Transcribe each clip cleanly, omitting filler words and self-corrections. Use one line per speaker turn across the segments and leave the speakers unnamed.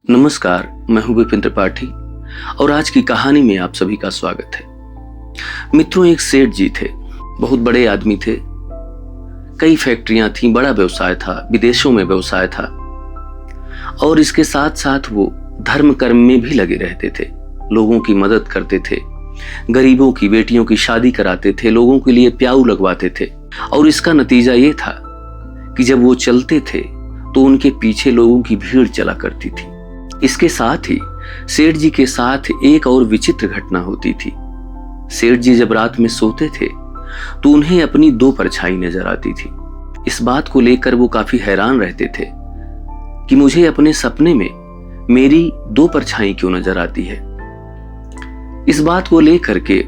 नमस्कार, मैं हूं विपिन त्रिपाठी और आज की कहानी में आप सभी का स्वागत है। मित्रों, एक सेठ जी थे, बहुत बड़े आदमी थे। कई फैक्ट्रियां थीं, बड़ा व्यवसाय था, विदेशों में व्यवसाय था और इसके साथ साथ वो धर्म कर्म में भी लगे रहते थे। लोगों की मदद करते थे, गरीबों की बेटियों की शादी कराते थे, लोगों के लिए प्याऊ लगवाते थे और इसका नतीजा ये था कि जब वो चलते थे तो उनके पीछे लोगों की भीड़ चला करती थी। इसके साथ ही सेठ जी के साथ एक और विचित्र घटना होती थी। सेठ जी जब रात में सोते थे तो उन्हें अपनी दो परछाई नजर आती थी। इस बात को लेकर वो काफी हैरान रहते थे कि मुझे अपने सपने में मेरी दो परछाई क्यों नजर आती है। इस बात को लेकर के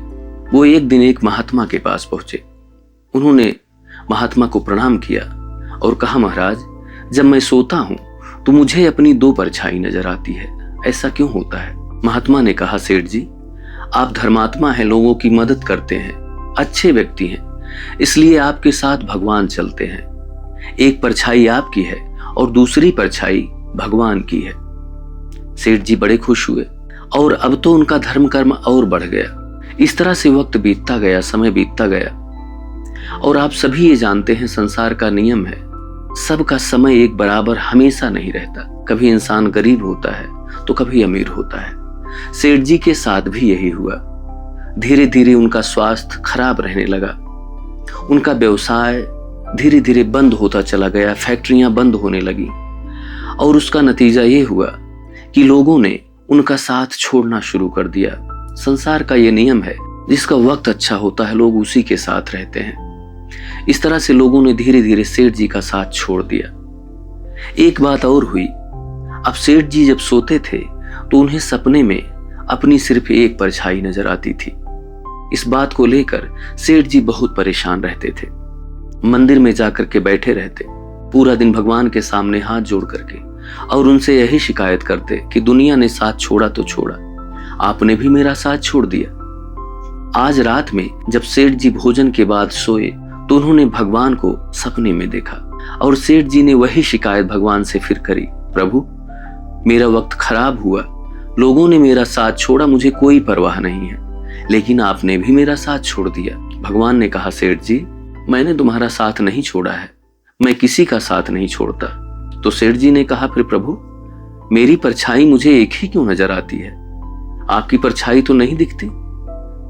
वो एक दिन एक महात्मा के पास पहुंचे। उन्होंने महात्मा को प्रणाम किया और कहा, महाराज, जब मैं सोता हूं तो मुझे अपनी दो परछाई नजर आती है, ऐसा क्यों होता है? महात्मा ने कहा, सेठ जी, आप धर्मात्मा हैं, लोगों की मदद करते हैं, अच्छे व्यक्ति हैं, इसलिए आपके साथ भगवान चलते हैं। एक परछाई आपकी है और दूसरी परछाई भगवान की है। सेठ जी बड़े खुश हुए और अब तो उनका धर्म कर्म और बढ़ गया। इस तरह से वक्त बीतता गया, समय बीतता गया और आप सभी ये जानते हैं, संसार का नियम है, सबका समय एक बराबर हमेशा नहीं रहता। कभी इंसान गरीब होता है तो कभी अमीर होता है। सेठ जी के साथ भी यही हुआ। धीरे धीरे उनका स्वास्थ्य खराब रहने लगा, उनका व्यवसाय धीरे धीरे बंद होता चला गया, फैक्ट्रियां बंद होने लगी और उसका नतीजा ये हुआ कि लोगों ने उनका साथ छोड़ना शुरू कर दिया। संसार का ये नियम है, जिसका वक्त अच्छा होता है लोग उसी के साथ रहते हैं। इस तरह से लोगों ने धीरे धीरे सेठ जी का साथ छोड़ दिया। एक बात और हुई, अब सेठ जी जब सोते थे तो उन्हें सपने में अपनी सिर्फ एक परछाई नजर आती थी। इस बात को लेकर सेठ जी बहुत परेशान रहते थे। मंदिर में जाकर के बैठे रहते, पूरा दिन भगवान के सामने हाथ जोड़ करके और उनसे यही शिकायत करते कि दुनिया ने साथ छोड़ा तो छोड़ा, आपने भी मेरा साथ छोड़ दिया। आज रात में जब सेठ जी भोजन के बाद सोए तो उन्होंने भगवान को सपने में देखा और सेठ जी ने वही शिकायत भगवान से फिर करी, प्रभु, मेरा वक्त खराब हुआ, लोगों ने मेरा साथ छोड़ा, मुझे कोई परवाह नहीं है, लेकिन आपने भी मेरा साथ छोड़ दिया। भगवान ने कहा, सेठ जी, मैंने तुम्हारा साथ नहीं छोड़ा है, मैं किसी का साथ नहीं छोड़ता। तो सेठ जी ने कहा, फिर प्रभु, मेरी परछाई मुझे एक ही क्यों नजर आती है, आपकी परछाई तो नहीं दिखती?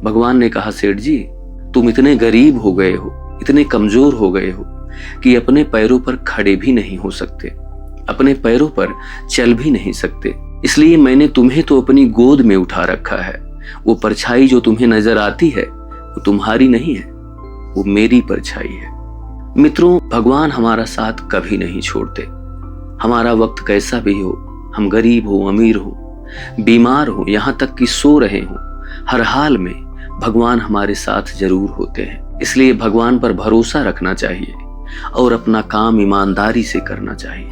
भगवान ने कहा, सेठ जी, तुम इतने गरीब हो गए हो, इतने कमजोर हो गए हो कि अपने पैरों पर खड़े भी नहीं हो सकते, अपने पैरों पर चल भी नहीं सकते, इसलिए मैंने तुम्हें तो अपनी गोद में उठा रखा है। वो परछाई जो तुम्हें नजर आती है वो तुम्हारी नहीं है, वो मेरी परछाई है। मित्रों, भगवान हमारा साथ कभी नहीं छोड़ते। हमारा वक्त कैसा भी हो, हम गरीब हो, अमीर हो, बीमार हो, यहाँ तक कि सो रहे हो, हर हाल में भगवान हमारे साथ जरूर होते हैं। इसलिए भगवान पर भरोसा रखना चाहिए और अपना काम ईमानदारी से करना चाहिए।